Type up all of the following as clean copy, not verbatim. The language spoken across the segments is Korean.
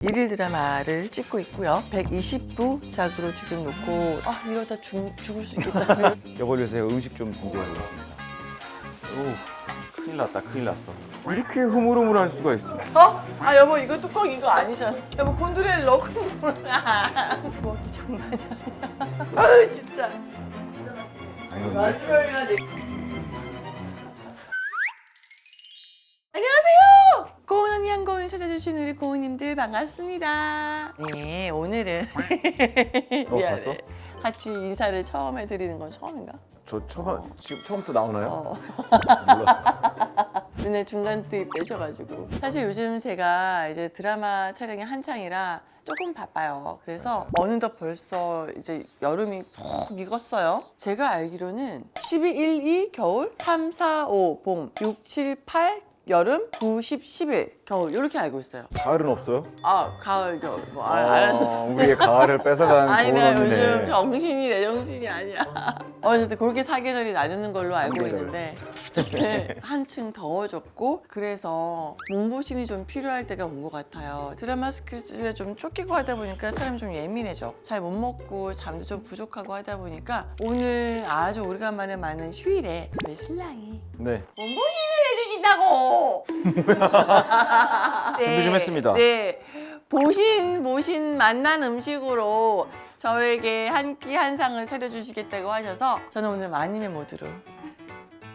일일 드라마를 찍고 있고요. 120부작으로 지금 놓고 이러다 죽을 수 있겠다. 여보 위해서 음식 좀 준비해 보겠습니다. 오, 큰일 났다, 큰일 났어. 이렇게 흐물흐물할 수가 있어. 여보 이거 뚜껑 이거 아니잖아. 여보 곤드레를 넣고 부엌이 장난이야. 아유 진짜. 아니, 마지막이라 안녕하세요. 고은 언니 한고은 찾아주신 우리 고은님들 반갑습니다. 네 오늘은 미안해. 봤어? 같이 인사를 처음 해드리는 건 처음인가? 저 지금 처음부터 나오나요? 몰랐어. 눈에 중간 투입 되셔가지고 사실 요즘 제가 이제 드라마 촬영이 한창이라 조금 바빠요. 그래서 어느덧 벌써 이제 여름이 푹 익었어요. 제가 알기로는 12, 1, 2 겨울, 3, 4, 5 봄, 6, 7, 8 여름, 9, 10, 11 겨울 이렇게 알고 있어요. 가을은 없어요? 가을, 겨울 뭐 알아서. 우리의 가을을 뺏어간 아니 내가 고은 요즘 언니네. 정신이 내 정신이 아니야. 어쨌든 그렇게 사계절이 나누는 걸로 알고 사계절. 있는데 네, 한층 더워졌고 그래서 몸보신이 좀 필요할 때가 온 것 같아요. 드라마 스케줄에 좀 쫓기고 하다 보니까 사람이 좀 예민해져. 잘 못 먹고 잠도 좀 부족하고 하다 보니까 오늘 아주 오래간만에 많은 휴일에 저희 신랑이 네. 몸보신을 해주신다고. 준비 좀 했습니다. 네. 보신 만난 음식으로 저에게 한 끼 한 상을 차려주시겠다고 하셔서 저는 오늘 마님의 모드로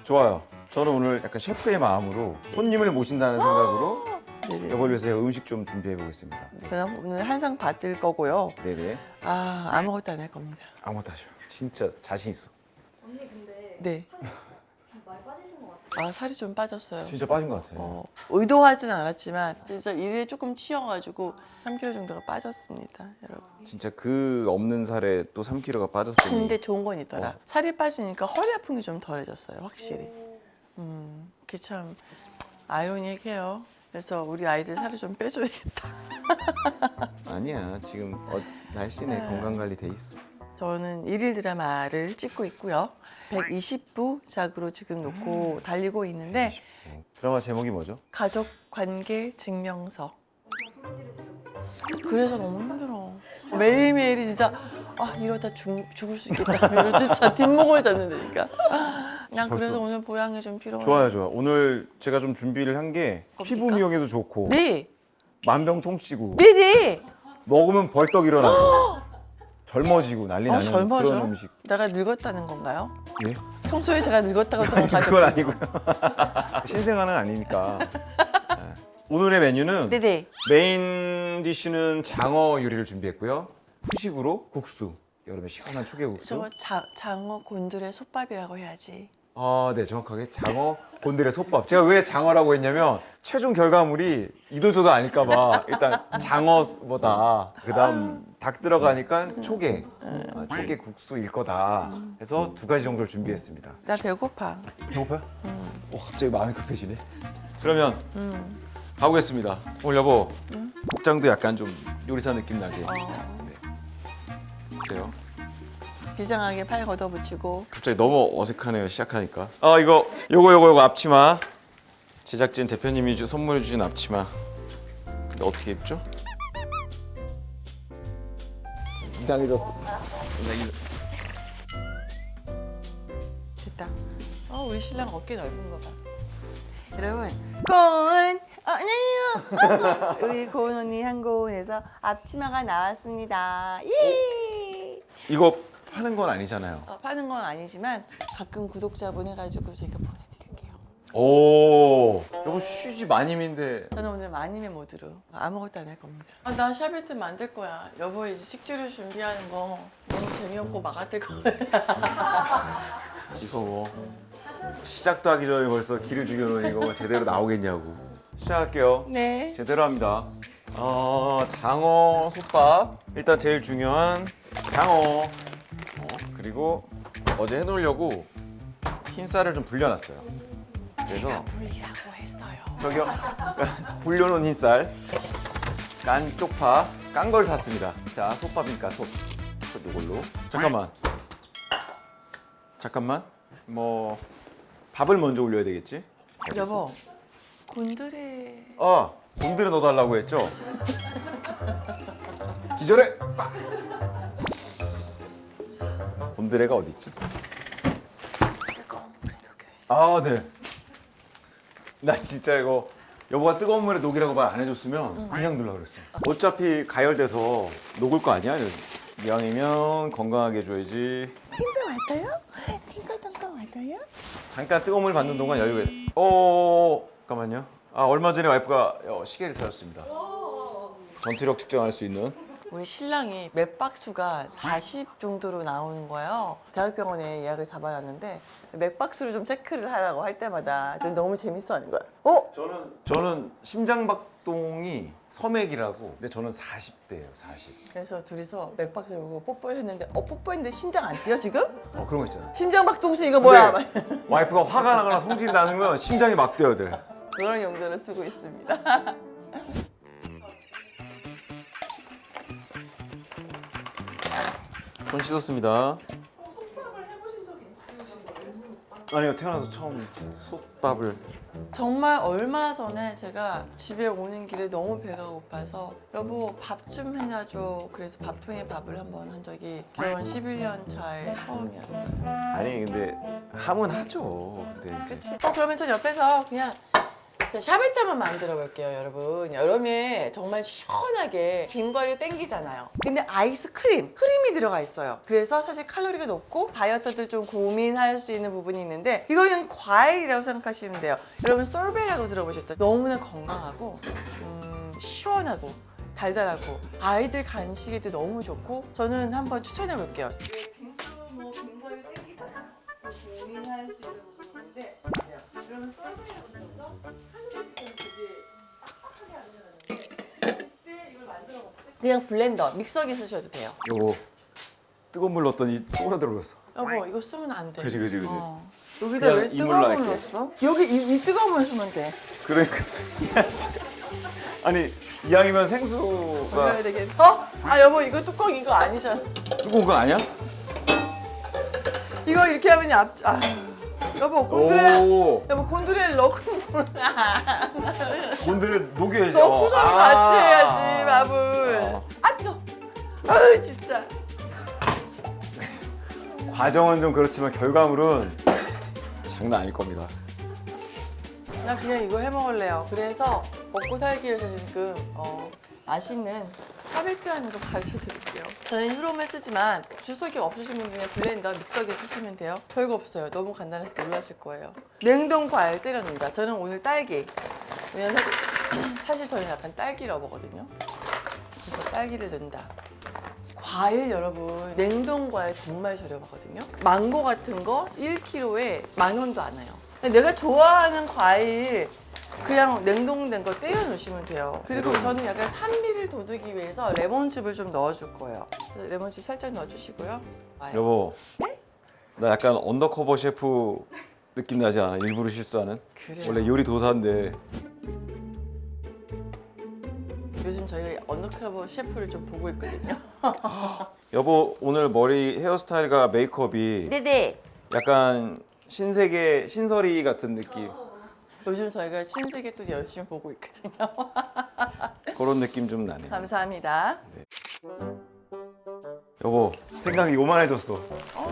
좋아요. 저는 오늘 약간 셰프의 마음으로 손님을 모신다는 생각으로 네네. 여보 위해서 음식 좀 준비해 보겠습니다. 그럼 오늘 한 상 받을 거고요. 네네. 아무것도 안 할 겁니다. 아무것도 하죠. 진짜 자신 있어. 언니 근데 네. 많이 빠지신 것 같아요. 살이 좀 빠졌어요. 진짜 빠진 것 같아요. 의도하진 않았지만 진짜 일에 조금 치여가지고 3kg 정도가 빠졌습니다, 여러분. 진짜 그 없는 살에 또 3kg가 빠졌으니. 근데 좋은 건 있더라. 살이 빠지니까 허리 아픈 게 좀 덜해졌어요, 확실히. 그게 참 아이러니해요. 그래서 우리 아이들 살을 좀 빼줘야겠다. 아니야. 지금 날씬해. 건강 관리 돼 있어. 저는 일일 드라마를 찍고 있고요. 120부작으로 지금 놓고 달리고 있는데 드라마 제목이 뭐죠? 가족 관계 증명서. 소리지르시던데. 그래서 너무 힘들어. 매일매일이 진짜 이러다 죽을 수 있겠다. 이러고 진짜 뒷목을 잡는다니까. 난 그래서 벌써? 오늘 보양이 좀 필요해요. 좋아요, 좋아요. 오늘 제가 좀 준비를 한 게 피부 미용에도 좋고 네. 만병통치고 네네. 먹으면 벌떡 일어나고 젊어지고 난리 나는 젊어져? 그런 음식. 내가 늙었다는 건가요? 예? 평소에 제가 늙었다고 생각하죠? 그건 아니고요. 신생아는 아니니까. 네. 오늘의 메뉴는 네네. 메인 디쉬는 장어 요리를 준비했고요. 후식으로 국수. 여름에 시원한 초계국수. 저거 장어 곤드레 솥밥이라고 해야지. 네, 정확하게 장어 곤드레 솥밥. 제가 왜 장어라고 했냐면 최종 결과물이 이도저도 아닐까봐 일단 장어보다 그다음 닭 들어가니까 초계, 초계 국수일 거다. 해서 2가지 정도를 준비했습니다. 나 배고파. 배고파요? 갑자기 마음이 급해지네. 그러면 가보겠습니다. 오늘 여보 복장도 약간 좀 요리사 느낌 나게. 네. 그래요. 비장하게 팔 걷어붙이고. 갑자기 너무 어색하네요, 시작하니까. 요거 앞치마. 제작진 대표님이 선물해 주신 앞치마. 근데 어떻게 입죠? 이상해졌어. 됐다. 우리 신랑 어깨 넓은 거 봐. 여러분, 고은 안녕하세요. 우리 고은 언니 한고은에서 앞치마가 나왔습니다. 예. 이거 파는 건 아니잖아요. 파는 건 아니지만 가끔 구독자분 해가지고 제가 보내드릴게요. 오, 여보 쉬지 마님인데. 저는 오늘 마님의 모드로 아무것도 안 할 겁니다. 나 샤베트 만들 거야. 여보 이제 식재료 준비하는 거 너무 재미없고 막 같을 거야. 이거 뭐 시작도 하기 전에 벌써 기를 죽여놓은 이거 제대로 나오겠냐고. 시작할게요. 네. 제대로 합니다. 장어 솥밥. 일단 제일 중요한 장어. 그리고 어제 해놓으려고 흰쌀을 좀 불려놨어요. 그래서 불이라고 했어요. 저기요. 불려놓은 흰쌀. 깐 쪽파. 깐 걸 샀습니다. 자, 솥밥이니까 솥 이걸로. 잠깐만. 뭐 밥을 먼저 올려야 되겠지? 여보 곤드레 곤드레 넣어달라고 했죠? 기절해. 곤드레가 어디 있지? 아, 네. 나 진짜 이거 여보가 뜨거운 물에 녹이라고 말 안 해줬으면 그냥 넣으려고 그랬어. 어차피 가열돼서 녹을 거 아니야? 이왕이면 건강하게 해줘야지. 팅거 왔어요? 팅거 왔어요? 잠깐 뜨거운 물 받는 동안 여유가. 잠깐만요. 얼마 전에 와이프가 시계를 사줬습니다. 전투력 측정할 수 있는. 우리 신랑이 맥박수가 40 정도로 나오는 거예요. 대학병원에 예약을 잡아놨는데 맥박수를 좀 체크를 하라고 할 때마다 너무 재밌어하는 거야. 저는 심장박동이 서맥이라고. 근데 저는 40대예요. 40. 그래서 둘이서 맥박수를 보고 뽀뽀를 했는데 뽀뽀했는데 심장 안 뛰어 지금? 그런 거 있잖아. 심장박동수 이거 뭐야? 근데 와이프가 화가 나거나 성질이 나면 심장이 막 뛰어야 돼. 그런 용도로 쓰고 있습니다. 손 씻었습니다. 아니요, 태어나서 처음 솥밥을. 정말 얼마 전에 제가 집에 오는 길에 너무 배가 고파서 여보 밥 좀 해놔줘. 그래서 밥통에 밥을 한번 한 적이 결혼 11년 차에 처음이었어요. 아니 근데 하면 하죠. 근데 이제 그치? 그러면 전 옆에서 그냥 샤베트 한번 만들어 볼게요, 여러분. 여름에 정말 시원하게 빙과류 땡기잖아요. 근데 크림이 들어가 있어요. 그래서 사실 칼로리가 높고 다이어터들 좀 고민할 수 있는 부분이 있는데 이거 그냥 과일이라고 생각하시면 돼요. 여러분 솔베라고 들어보셨죠? 너무나 건강하고 시원하고 달달하고 아이들 간식에도 너무 좋고 저는 한번 추천해 볼게요. 빙과류 땡기잖아. 고민할 수 있는 부분인데 여러분 솔베라고 들어서 그냥 블렌더, 믹서기 쓰셔도 돼요. 여보 뜨거운 물 넣었더니 쪼그라들어 버렸어. 여보 이거 쓰면 안 돼. 그지. 여기다 그냥 왜 이물로 뜨거운 물 할게. 넣었어? 여기 이 뜨거운 물 쓰면 돼. 그러니까 아니 이왕이면 생수가 올려야 되겠어? 여보 이거 뚜껑 이거 아니잖아. 뜨거운 거 아니야? 이거 이렇게 하면 여보 곤드레 오, 여보 곤드레를 넣고 곤드레 녹여야지. 넣고서 같이 해야지 밥을. 뜨거. 진짜. 과정은 좀 그렇지만 결과물은 장난 아닐 겁니다. 나 그냥 이거 해 먹을래요. 그래서 먹고 살기 위해서 지금 맛있는 샤베트 하는 거 가르쳐 드릴게요. 저는 휴롬에 쓰지만 주석이 없으신 분은 그냥 블렌더, 믹서기 쓰시면 돼요. 별거 없어요. 너무 간단해서 놀라실 거예요. 냉동 과일 때려 넣는다. 저는 오늘 딸기. 왜냐면 사실 저는 약간 딸기 러버거든요. 그래서 딸기를 넣는다. 과일 여러분, 냉동 과일 정말 저렴하거든요. 망고 같은 거 1kg에 10,000원도 안 해요. 내가 좋아하는 과일 그냥 냉동된 거 떼어 놓으시면 돼요. 그리고 저는 약간 산미를 돋우기 위해서 레몬즙을 좀 넣어줄 거예요. 그래서 레몬즙 살짝 넣어주시고요. 여보, 네? 나 약간 언더커버 셰프 느낌 나지 않아? 일부러 실수하는? 그래요. 원래 요리 도사인데. 요즘 저희 언더커버 셰프를 좀 보고 있거든요. 여보 오늘 머리 헤어스타일과 메이크업이 네네. 약간 신세계 신설이 같은 느낌. 요즘 저희가 신세계 또 열심히 보고 있거든요. 그런 느낌 좀 나네. 감사합니다. 여보 생각이 요만해졌어.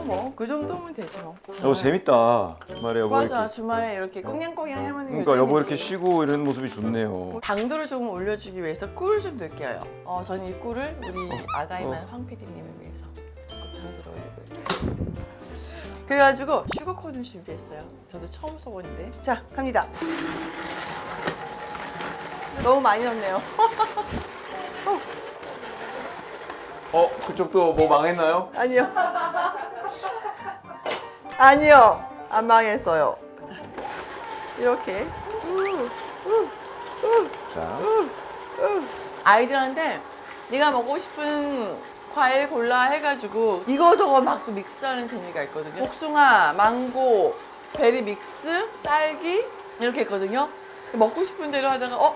뭐 그 정도면 되죠. 여보 재밌다. 주말에 여보 맞아, 이렇게. 주말에 이렇게 꽁냥꽁냥 해먹는 게 그러니까 여보 이렇게 재밌지. 쉬고 이런 모습이 좋네요. 당도를 조금 올려주기 위해서 꿀을 좀 넣을게요. 저는 이 꿀을 우리 아가이만 황 PD님을 위해서 조금 당도를 올리고 있게요. 그래가지고 슈거콘을 준비했어요. 저도 처음 써보는데. 자, 갑니다. 너무 많이 넣네요. 그쪽도 뭐 망했나요? 아니요. 아니요. 안 망했어요. 자, 이렇게. 자, 아이들한테 네가 먹고 싶은 과일 골라 해가지고 이거저거 막 또 믹스하는 재미가 있거든요. 복숭아, 망고, 베리 믹스, 딸기 이렇게 있거든요. 먹고 싶은 대로 하다가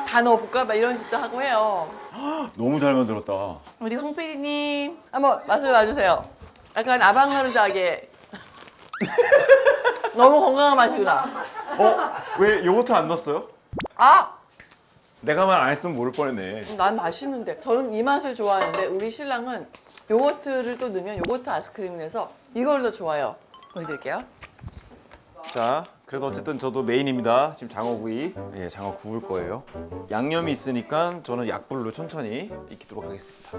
다 넣어볼까? 막 이런 짓도 하고 해요. 너무 잘 만들었다. 우리 홍 PD님 한번 맛을 봐주세요. 약간 아방가르드하게 너무 건강한 맛이구나. 왜 요거트 안 넣었어요? 내가만 안 했으면 모를 뻔했네. 난 맛있는데. 저는 이 맛을 좋아하는데 우리 신랑은 요거트를 또 넣으면 요거트 아이스크림을 내서 이걸 더 좋아해요. 보여드릴게요. 자, 그래도 어쨌든 저도 메인입니다. 지금 장어구이. 예, 장어 구울 거예요. 양념이 있으니까 저는 약불로 천천히 익히도록 하겠습니다.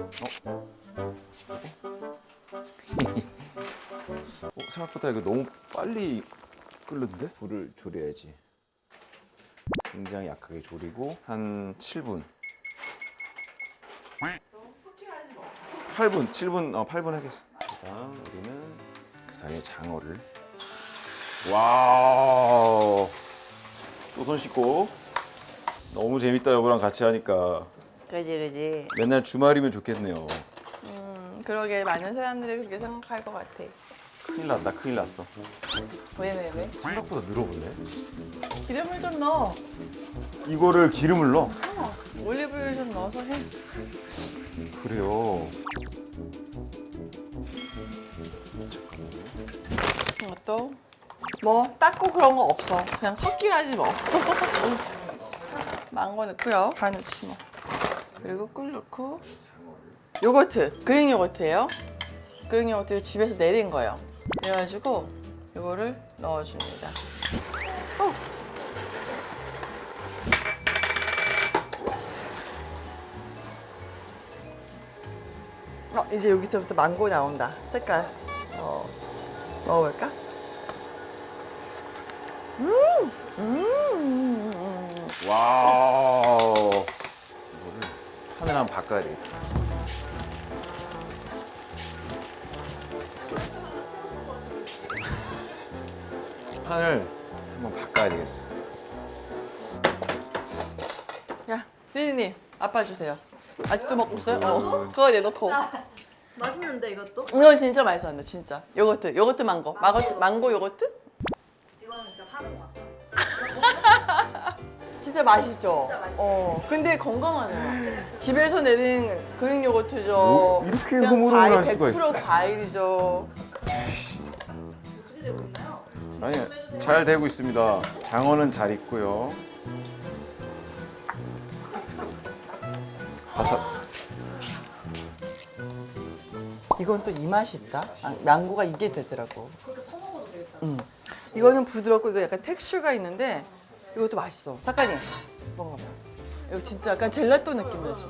생각보다 이거 너무 빨리 끓는데? 불을 줄여야지. 굉장히 약하게 졸이고 한 7분. 8분, 7분, 8분 하겠습니다. 그다음 우리는 그 사이에 장어를. 와우. 또 손 씻고. 너무 재밌다 여보랑 같이 하니까. 그지. 맨날 주말이면 좋겠네요. 그러게 많은 사람들이 그렇게 생각할 것 같아. 큰일 났다, 큰일 났어. 왜? 생각보다 늘어보네. 기름을 좀 넣어. 이거를 기름을 넣어? 올리브유를 좀 넣어서 해. 그래요. 이것도 뭐 닦고 그런 거 없어. 그냥 섞기라지 뭐. 망고 넣고요. 다 넣지 뭐. 그리고 꿀 넣고 요거트, 그릭 요거트예요. 그릭 요거트 집에서 내린 거예요. 그래가지고 이거를 넣어줍니다. 이제 여기서부터 망고 나온다. 색깔. 먹어볼까? 와우. 이거를 판을 한번 바꿔야 되겠다. 판을 한번 바꿔야 되겠어. 야, 피디님, 아빠 주세요. 아직도 먹고 있어요? 그거 내놓고. 맛있는데 이것도? 이건 진짜 맛있었는데, 진짜. 요거트 망고. 망고 요거트? 이거는 진짜 파는 것 같아. 진짜 맛있죠? 진짜 맛있어요. 근데 건강하네요. 집에서 내린 그릭 요거트죠. 뭐 이렇게 그냥 흐물흐물할 과일, 수가 100% 과일이죠. 어떻게 되고 있나요? 아니, 잘 되고 있습니다. 장어는 잘 익고요. 이건 또 이 맛이 있다. 망고가 이게 되더라고. 그렇게 퍼먹어도 되겠다. 이거는 부드럽고 이거 약간 텍스처가 있는데 이것도 맛있어. 작가님 먹어봐. 이거 진짜 약간 젤라또 느낌 나지?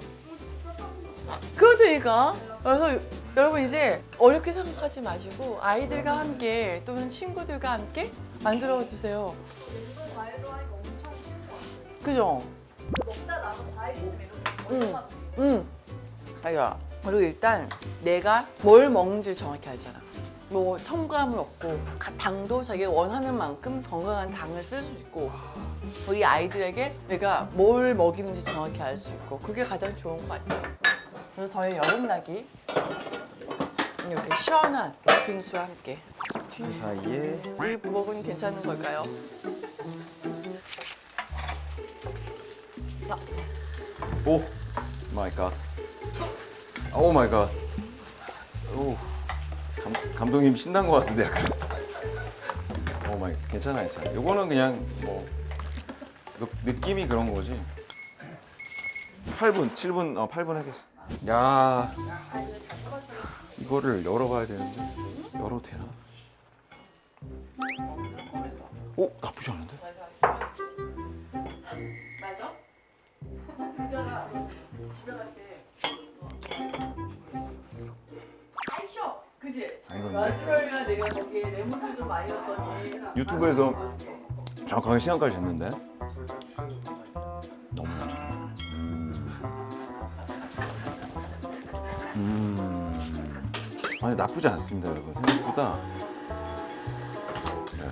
그렇다니까. 그래서 여러분 이제 어렵게 생각하지 마시고 아이들과 함께 또는 친구들과 함께 만들어 드세요. 요즘 과일로 하니까 엄청 쉬운 것 같아. 그죠? 먹다 남은 과일 있으면 이렇게 응. 얼마나 아이가. 그리고 일단 내가 뭘 먹는지 정확히 알잖아. 뭐 첨가물 없고 당도 자기가 원하는 만큼 건강한 당을 쓸 수 있고 우리 아이들에게 내가 뭘 먹이는지 정확히 알 수 있고 그게 가장 좋은 것 같아요. 그래서 저희 여름나기 이렇게 시원한 빙수와 함께 그 사이에 우리 부먹은 괜찮은 걸까요? 오 마이 갓. 오 마이 갓. 오. 감독님 신난 것 같은데 약간. 오 마이 괜찮아. 요거는 그냥 뭐 느낌이 그런 거지. 8분, 7분, 8분 하겠어. 야, 이거를 열어봐야 되는데 열어도 되나? 오 나쁘지 않은데? 맞아? 집에 갈 때 아이쇼 그지? 마지막이랑 내가 거기에 레몬을 좀 많이 넣었더니 유튜브에서 정확하게 시간까지 쟀는데 너무 맛있어. 아니 나쁘지 않습니다 여러분.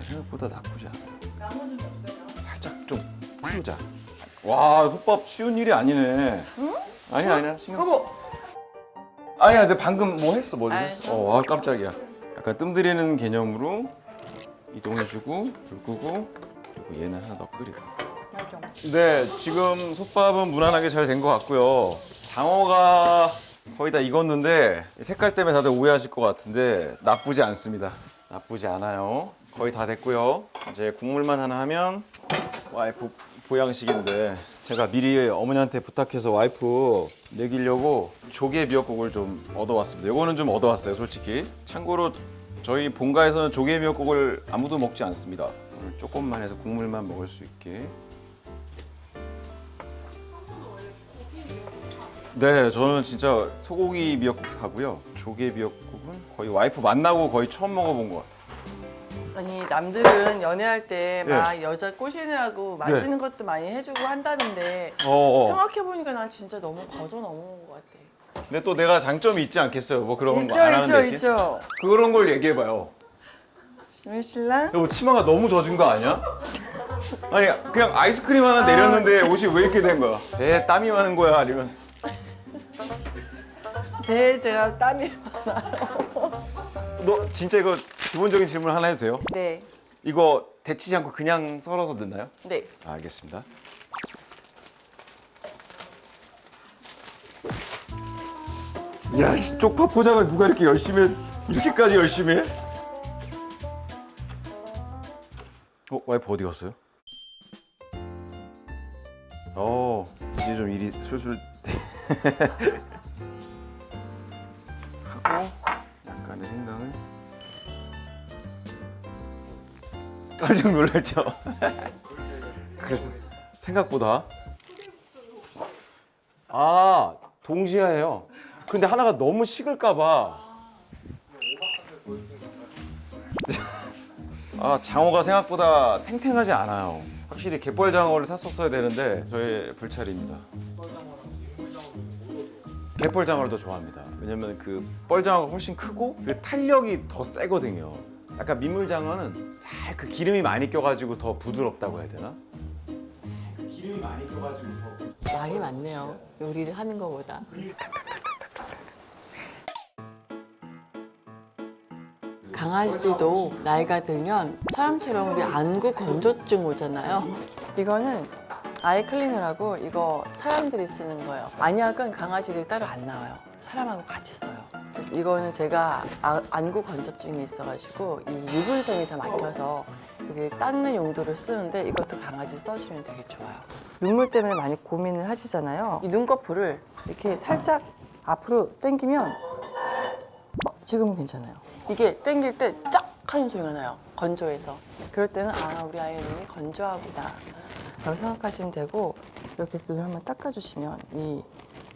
생각보다 나쁘지 않아요. 살짝 좀 풀자. 와 솥밥 쉬운 일이 아니네. 아니야 신경 써. 여보 아니야 근데 방금 뭐 했어 뭐 아이, 했어. 와 깜짝이야. 약간 뜸들이는 개념으로 이동해주고 불 끄고 그리고 얘는 하나 더 끓이고. 네 지금 솥밥은 무난하게 잘 된 것 같고요. 장어가 거의 다 익었는데 색깔 때문에 다들 오해하실 것 같은데 나쁘지 않습니다. 나쁘지 않아요. 거의 다 됐고요. 이제 국물만 하나 하면 와이프 보양식인데 제가 미리 어머니한테 부탁해서 와이프 먹이려고 조개 미역국을 좀 얻어왔습니다. 이거는 좀 얻어왔어요, 솔직히. 참고로 저희 본가에서는 조개 미역국을 아무도 먹지 않습니다. 오늘 조금만 해서 국물만 먹을 수 있게. 네, 저는 진짜 소고기 미역국 하고요. 조개 미역국은 거의 와이프 만나고 거의 처음 먹어본 것 같아요. 아니 남들은 연애할 때 막 예. 여자 꼬시느라고 맛있는 것도 많이 해주고 한다는데 어. 생각해보니까 난 진짜 너무 거저 넘어온 것 같아. 근데 또 내가 장점이 있지 않겠어요? 뭐 그런 거 안 하는 대신? 있죠. 그런 걸 얘기해봐요. 왜 신랑? 여보 치마가 너무 젖은 거 아니야? 아니 그냥 아이스크림 하나 내렸는데 옷이 왜 이렇게 된 거야? 배에 땀이 많은 거야 아니면? 배에 제가 땀이 너 진짜 이거 기본적인 질문 하나 해도 돼요? 네. 이거 데치지 않고 그냥 썰어서 넣나요? 네. 알겠습니다. 야, 쪽파 포장을 누가 이렇게 열심히 해? 이렇게까지 열심히 해? 와이프 어디 갔어요? 이제 좀 일이 술술 하고 약간의 생강을 깜짝 놀랐죠? 그래서 생각보다 동시에 해요. 근데 하나가 너무 식을까봐 장어가 생각보다 탱탱하지 않아요. 확실히 갯벌 장어를 샀었어야 되는데 저의 불찰입니다. 갯벌 장어를 더 좋아합니다. 왜냐면 그 뻘장어가 훨씬 크고 그 탄력이 더 세거든요. 약간 민물장어는 살 그 기름이 많이 껴가지고 더 부드럽다고 해야 되나? 그 기름이 많이 껴가지고 더 말이 많네요. 요리를 하는 것보다. 강아지들도 나이가 들면 사람처럼 우리 안구 건조증 오잖아요. 이거는 아이 클리너라고 이거 사람들이 쓰는 거예요. 안약은 강아지들이 따로 안 나와요. 사람하고 같이 써요. 그래서 이거는 제가 안구 건조증이 있어가지고 이 유분선이 다 막혀서 여기 닦는 용도로 쓰는데 이것도 강아지 써주면 되게 좋아요. 눈물 때문에 많이 고민을 하시잖아요. 이 눈꺼풀을 이렇게 살짝 앞으로 당기면 지금은 괜찮아요. 이게 당길 때 쫙 하는 소리가 나요. 건조해서. 그럴 때는 우리 아이 눈이 건조하구나 라고 생각하시면 되고 이렇게 해서 눈을 한번 닦아주시면 이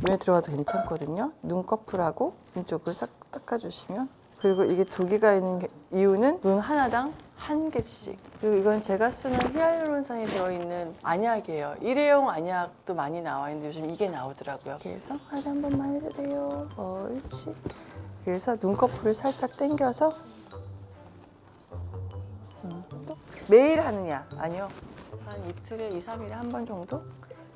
눈에 들어가도 괜찮거든요. 눈꺼풀하고 눈쪽을 싹 닦아주시면 그리고 이게 두 개가 있는 이유는 눈 하나당 한 개씩. 그리고 이건 제가 쓰는 히알루론산이 들어있는 안약이에요. 일회용 안약도 많이 나와 있는데 요즘 이게 나오더라고요. 이렇게 해서 하나 한 번만 해주세요. 옳지. 그래서 눈꺼풀을 살짝 당겨서 또 매일 하느냐? 아니요. 한 이틀에 2, 3일에 한 번 정도?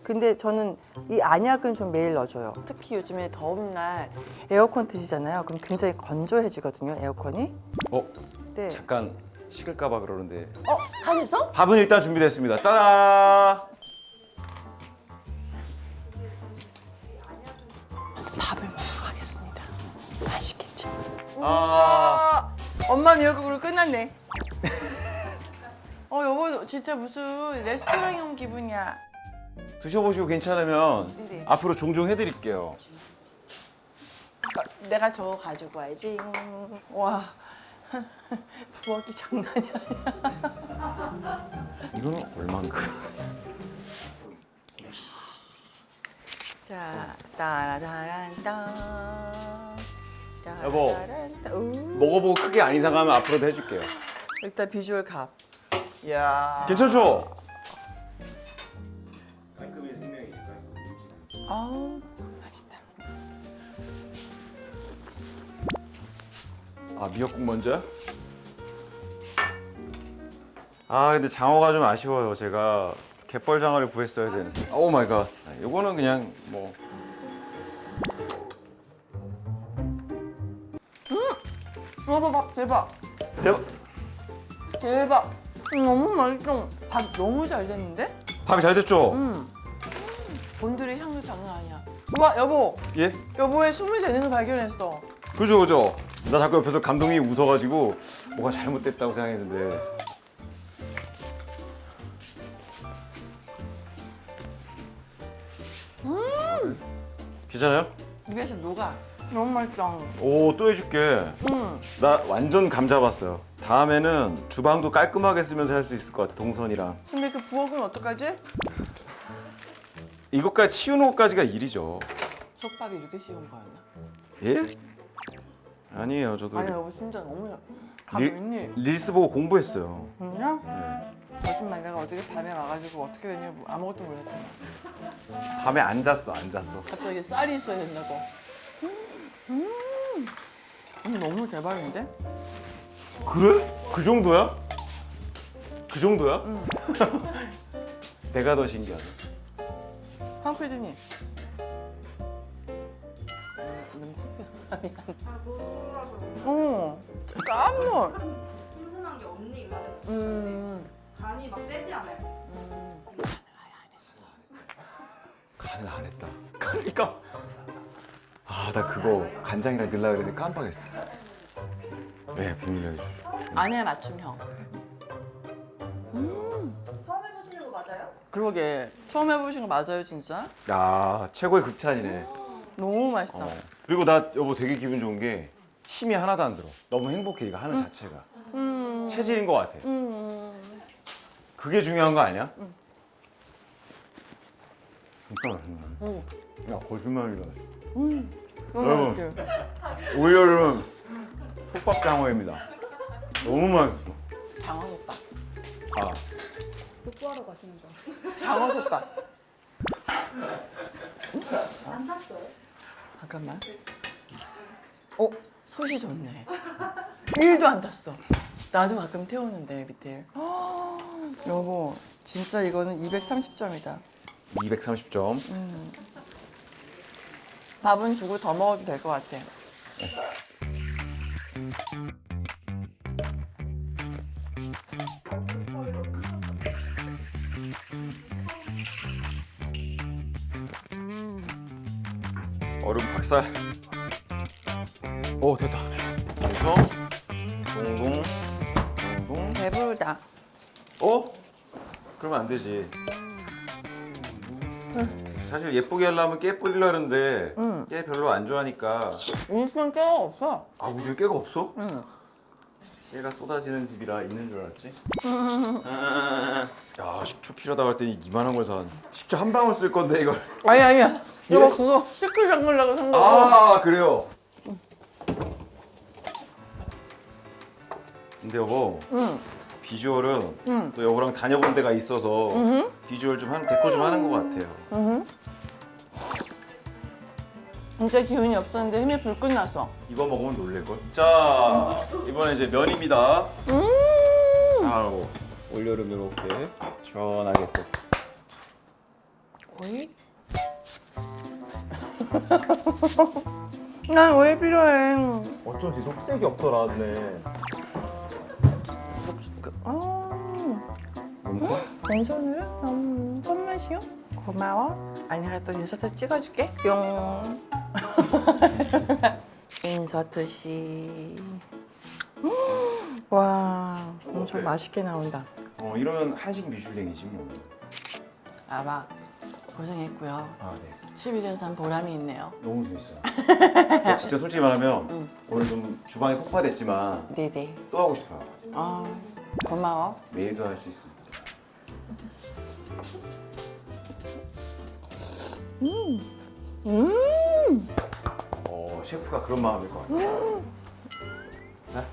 근데 저는 이 안약은 좀 매일 넣어줘요. 특히 요즘에 더운 날 에어컨 트시잖아요. 그럼 굉장히 건조해지거든요, 에어컨이. 네. 잠깐 식을까봐 그러는데 다 됐어? 밥은 일단 준비됐습니다. 따다. 밥을 먹으러 가겠습니다. 맛있겠죠? 아. 엄마 미역국으로 끝났네. 여보 진짜 무슨 레스토랑에 온 기분이야. 드셔보시고 괜찮으면 네. 앞으로 종종 해드릴게요. 내가 저거 가지고 와야지. 와, 부엌이 장난이 아니야. 이거는 얼만큼? 자, 따라다란따. 여보. 따라란따. 우. 먹어보고 크게 안 이상하면 앞으로도 해줄게요. 일단 비주얼 갑. 이야. 괜찮죠? 깔끔히 생명이니까. 아우, 맛있다. 미역국 먼저요? 근데 장어가 좀 아쉬워요. 제가 갯벌 장어를 구했어야 되는데. 오 마이 갓. 요거는 그냥 뭐. 밥 대박. 대박. 대박. 너무 맛있어. 밥 너무 잘 됐는데? 밥이 잘 됐죠? 곤드레 향도 장난 아니야. 와, 여보. 예? 여보의 숨을 재는 걸 발견했어. 그죠. 나 자꾸 옆에서 감독님이 웃어가지고 뭐가 잘못됐다고 생각했는데. 괜찮아요? 입에서 녹아. 너무 맛있다. 오, 또 해줄게. 나 완전 감 잡았어요. 다음에는 주방도 깔끔하게 쓰면서 할 수 있을 것 같아, 동선이랑. 근데 그 부엌은 어떡하지? 이것까지 치우는 것까지가 일이죠. 솥밥이 이렇게 쉬운 거였나? 예? 아니에요, 저도 아니 여보 진짜 너무 릴- 웬일? 릴스 보고 공부했어요. 그냥? 네. 거짓말 내가 어저께 밤에 와가지고 어떻게 됐냐 아무것도 몰랐잖아. 밤에 안 잤어. 갑자기 쌀이 있어야 된다고. 너무 대박인데? 그래? 그 정도야? 그 정도야? 내가 더 신기하다. 황 PD님. 너무 크게. 아, 그거라서 어. 깜놀. 슴슴한 게 언니 입맛에 음. 간이 막 세지 않아요. 간을 안 했다. 그러니까 나 그거 간장이랑 넣으려고 했는데 깜빡했어. 네, 비밀 알려주죠. 아내 맞춤형. 처음 해보시는 거 맞아요? 그러게 처음 해보신 거 맞아요 진짜? 야, 최고의 극찬이네. 너무 맛있다. 그리고 나 여보 되게 기분 좋은 게 힘이 하나도 안 들어. 너무 행복해 이거 하는 자체가. 체질인 것 같아. 그게 중요한 거 아니야? 진짜 맛있네. 야, 거짓말이다. 너무 여러분. 맛있지? 올여름 솥밥 장어입니다. 너무 맛있어. 장어솥밥. 아, 족구하러 가시는 줄 알았어요. 장어솥밥. 안 샀어요? 잠깐만. 솥이 좋네. 1도 안 탔어. 나도 가끔 태우는데 밑에. 여보, 진짜 이거는 230점이다. 230점. 밥은 주고 더 먹어도 될 것 같아. 얼음 박살. 오, 됐다. 그래서 동동 동동. 배부르다. 그러면 안 되지. 사실 예쁘게 하려면 깨 뿌리려는데 깨 별로 안 좋아하니까. 우리 집은 깨가 없어. 아, 우리 집에 깨가 없어? 응. 깨가 쏟아지는 집이라 있는 줄 알았지? 야, 식초 필요하다고 할 때니 이만한 걸 사. 식초 한 방울 쓸 건데 이걸. 아니야. 이거 그거 시클 잠글라고 산 거. 아, 그래요? 근데 여보, 응. 비주얼은 또 여보랑 다녀본 데가 있어서 비주얼 좀 데코 좀 하는 것 같아요. 진짜 기운이 없었는데 힘이 불끈 났어. 이거 먹으면 놀랄걸? 자, 이번에 이제 면입니다. 자, 올여름 이렇게 시원하게 또. 오이? 난 오이 필요해. 어쩐지 녹색이 없더라, 네. 왼손으로? 손맛이요? 고마워. 아니라 또 인서트 찍어줄게. 뿅. 인서트 씨. 와, 엄청 맛있게 나온다. 이러면 한식 미슐랭이지 뭐. 아마 고생했고요. 아, 네. 11연산 보람이 있네요. 너무 재밌어요. 진짜 솔직히 말하면 오늘 좀 주방이 폭파됐지만 네네. 또 하고 싶어요. 고마워. 매일도 할 수 있습니다. 셰프가 그런 마음일 것 같아요. 자.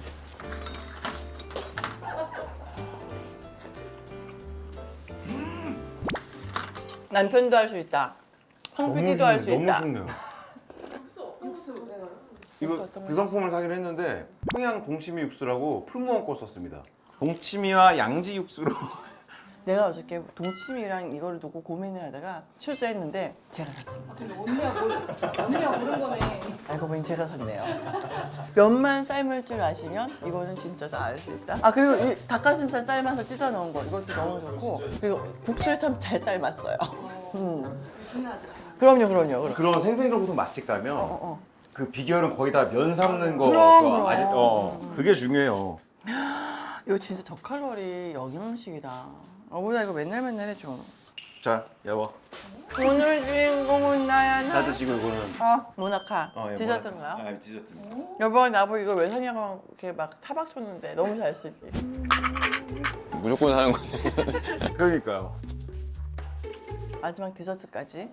남편도 할 수 있다. 황 PD도 할 수 있다. 너무 좋네요. 육수 내가요? 이거 어떤 그 상품을 사긴 했는데 평양 동치미 육수라고 풀무원 거 썼습니다. 동치미와 양지 육수로. 내가 어저께 동치미랑 이거를 두고 고민을 하다가 출세했는데 제가 샀습니다. 근데 언니가 고른 거네. 알고 보니 제가 샀네요. 면만 삶을 줄 아시면 이거는 진짜 다 알 수 있다. 아 그리고 이 닭가슴살 삶아서 찢어 넣은 거 이것도 너무 좋고 그리고 국수를 참 잘 삶았어요. 중요하지. 그럼요. 그런 생생정보통 맛집 가면 어. 그 비결은 거의 다 면 삶는 거. 그럼. 그게 중요해요. 이거 진짜 저칼로리 영양식이다. 어머나 이거 맨날 해줘. 자, 여보. 오늘 주인공은 나야 나. 다 드시고 이거는. 모나카 예, 디저트인가요? 아, 디저트입니다. 여보 나보고 이거 왜 사냐고 이렇게 막 타박 쳤는데 너무 잘 쓰지. 무조건 사는 거지. 그러니까요. 마지막 디저트까지.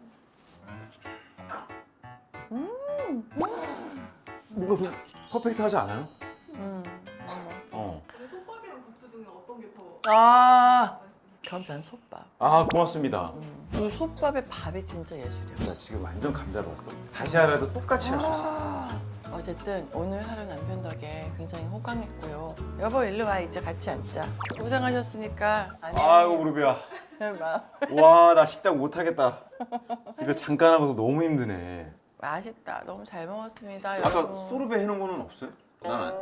뭔가 좀 퍼펙트하지 않아요? 솥밥이랑 국수 중에 어떤 게 더? 그럼 난 솥밥. 아, 고맙습니다. 이 솥밥에 밥이 진짜 예술이야. 나 지금 완전 감잡았어. 다시 하라도 똑같이 할 수 있어. 어쨌든 오늘 하루 남편 덕에 굉장히 호강했고요. 여보 일로 와 이제 같이 앉자. 고생하셨으니까. 아이고 무릎이야. 와, 나 식당 못 하겠다. 이거 잠깐 하고서 너무 힘드네. 맛있다. 너무 잘 먹었습니다. 아까 여러분. 소르베 해놓은 거는 없어요? 난 안.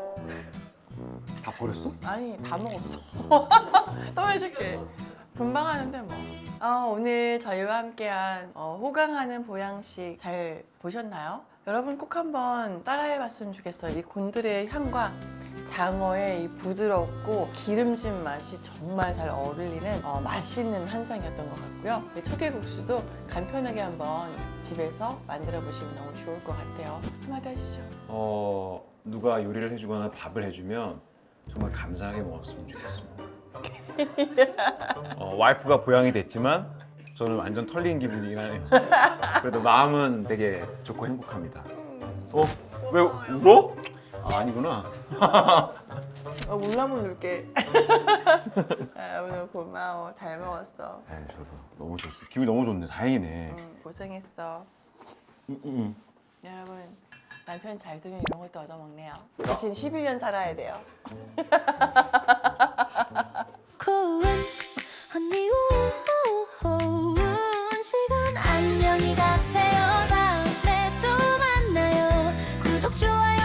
다 버렸어? 아니 다 먹었어. 또 해줄게. 금방 하는데 뭐. 오늘 저희와 함께한 호강하는 보양식 잘 보셨나요? 여러분 꼭 한번 따라해봤으면 좋겠어요. 이 곤드레의 향과 장어의 이 부드럽고 기름진 맛이 정말 잘 어울리는 맛있는 한상이었던 것 같고요. 이 초계국수도 간편하게 한번 집에서 만들어 보시면 너무 좋을 것 같아요. 한마디 하시죠. 누가 요리를 해주거나 밥을 해주면 정말 감사하게 먹었으면 좋겠습니다. 와이프가 보양이 됐지만 저는 완전 털린 기분이긴 하네요. 그래도 마음은 되게 좋고 행복합니다. 왜 울어? 아니구나. 울라면 울게. 오늘 고마워. 잘 먹었어. 저도 너무 좋았어. 기분이 너무 좋네. 다행이네. 고생했어. 응. 여러분 남편 잘 두면 이런 것도 얻어먹네요. 대신 11년 살아야 돼요. cool 언니 우운 시간 안녕히 가세요. 다음에 또 만나요. 구독 좋아요